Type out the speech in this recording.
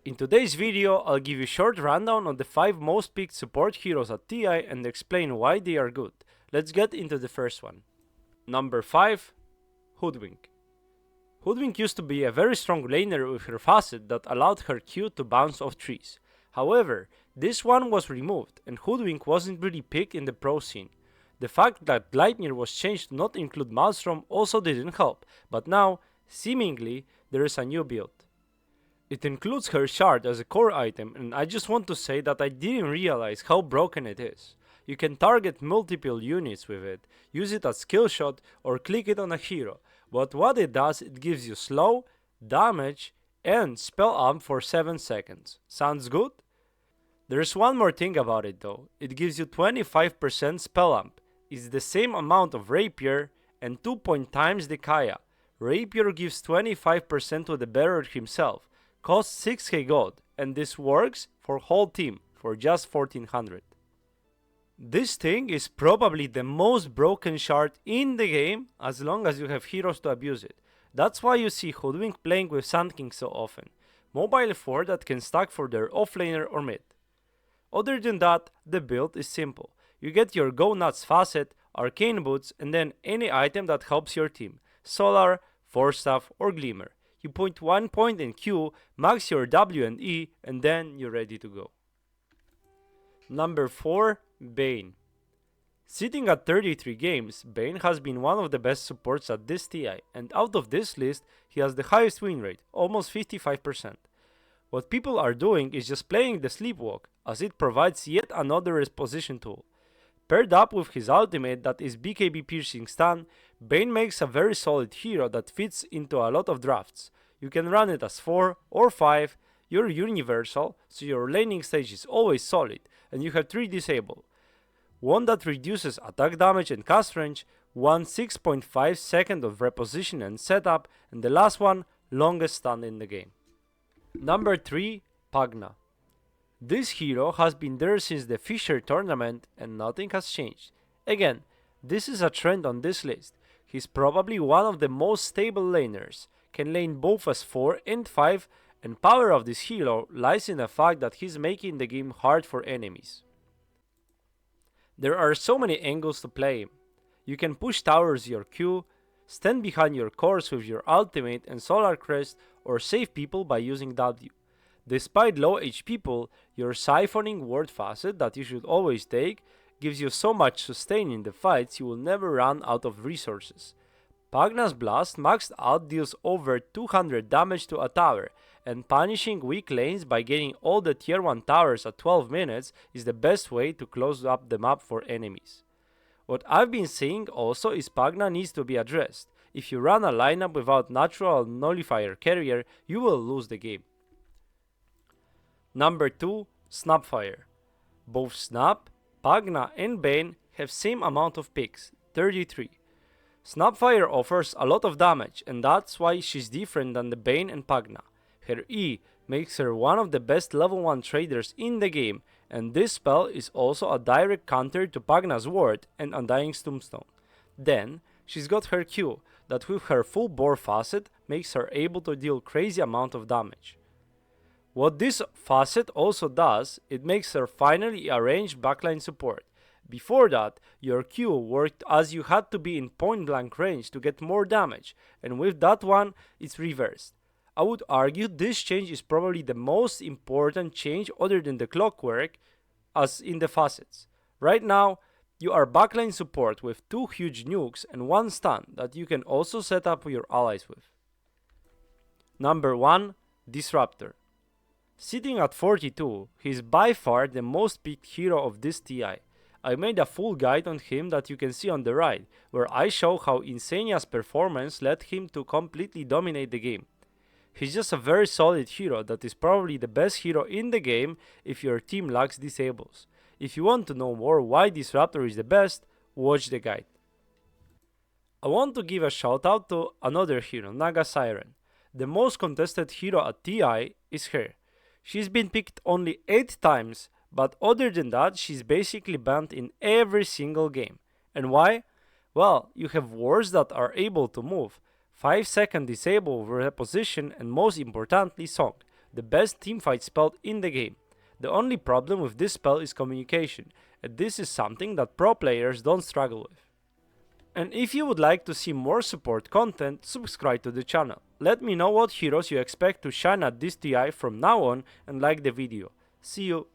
In today's video, I'll give you a short rundown on the 5 most picked support heroes at TI and explain why they are good. Let's get into the first one. Number 5. Hoodwink. Hoodwink used to be a very strong laner with her facet that allowed her Q to bounce off trees. However, this one was removed and Hoodwink wasn't really picked in the pro scene. The fact that Gleipnir was changed to not include Maelstrom also didn't help, but now, seemingly, there is a new build. It includes her shard as a core item, and I just want to say that I didn't realize how broken it is. You can target multiple units with it, use it as skill shot or click it on a hero, but what it does, it gives you slow, damage and spell amp for 7 seconds. Sounds good? There's one more thing about it though, it gives you 25% spell amp. It's the same amount of Rapier and 2 times the Kaya. Rapier gives 25% to the bearer himself, costs 6k gold, and this works for whole team for just 1400. This thing is probably the most broken shard in the game as long as you have heroes to abuse it. That's why you see Hoodwink playing with Sand King so often. Mobile 4 that can stack for their offlaner or mid. Other than that, the build is simple. You get your Go Nuts facet, arcane boots, and then any item that helps your team. Solar, Force Staff or Glimmer. You point 1 point in Q, max your W and E, and then you're ready to go. Number 4. Bane. Sitting at 33 games, Bane has been one of the best supports at this TI, and out of this list, he has the highest win rate, almost 55%. What people are doing is just playing the Sleepwalk, as it provides yet another reposition tool. Paired up with his ultimate that is BKB piercing stun, Bane makes a very solid hero that fits into a lot of drafts. You can run it as 4 or 5, you're universal, so your laning stage is always solid, and you have 3 disable. One that reduces attack damage and cast range, one 6.5 second of reposition and setup, and the last one, longest stun in the game. Number 3. Pugna. This hero has been there since the Fisher tournament and nothing has changed. Again, this is a trend on this list. He's probably one of the most stable laners, can lane both as 4 and 5, and power of this hero lies in the fact that he's making the game hard for enemies. There are so many angles to play him. You can push towers your Q, stand behind your cores with your ultimate and solar crest, or save people by using W. Despite low HP pull, your siphoning ward facet that you should always take gives you so much sustain in the fights you will never run out of resources. Pugna's Blast maxed out deals over 200 damage to a tower, and punishing weak lanes by getting all the tier 1 towers at 12 minutes is the best way to close up the map for enemies. What I've been saying also is Pugna needs to be addressed. If you run a lineup without natural nullifier carrier, you will lose the game. Number 2. Snapfire. Both Snap, Pugna and Bane have same amount of picks, 33. Snapfire offers a lot of damage and that's why she's different than the Bane and Pugna. Her E makes her one of the best level 1 traders in the game, and this spell is also a direct counter to Pugna's ward and Undying Tombstone. Then, she's got her Q, that with her full bore facet makes her able to deal crazy amount of damage. What this facet also does, it makes her finally a ranged backline support. Before that, your Q worked as you had to be in point blank range to get more damage, and with that one, it's reversed. I would argue this change is probably the most important change other than the clockwork as in the facets. Right now, you are backline support with 2 huge nukes and 1 stun that you can also set up your allies with. Number 1. Disruptor. Sitting at 42, he is by far the most picked hero of this TI. I made a full guide on him that you can see on the right, where I show how Insania's performance led him to completely dominate the game. He's just a very solid hero that is probably the best hero in the game if your team lacks disables. If you want to know more why Disruptor is the best, watch the guide. I want to give a shout out to another hero, Naga Siren. The most contested hero at TI is her. She's been picked only 8 times, but other than that, she's basically banned in every single game. And why? Well, you have wards that are able to move, 5-second disable reposition, and most importantly, Song. the best teamfight spell in the game. The only problem with this spell is communication, and this is something that pro players don't struggle with. And if you would like to see more support content, subscribe to the channel. Let me know what heroes you expect to shine at this TI from now on and like the video. See you!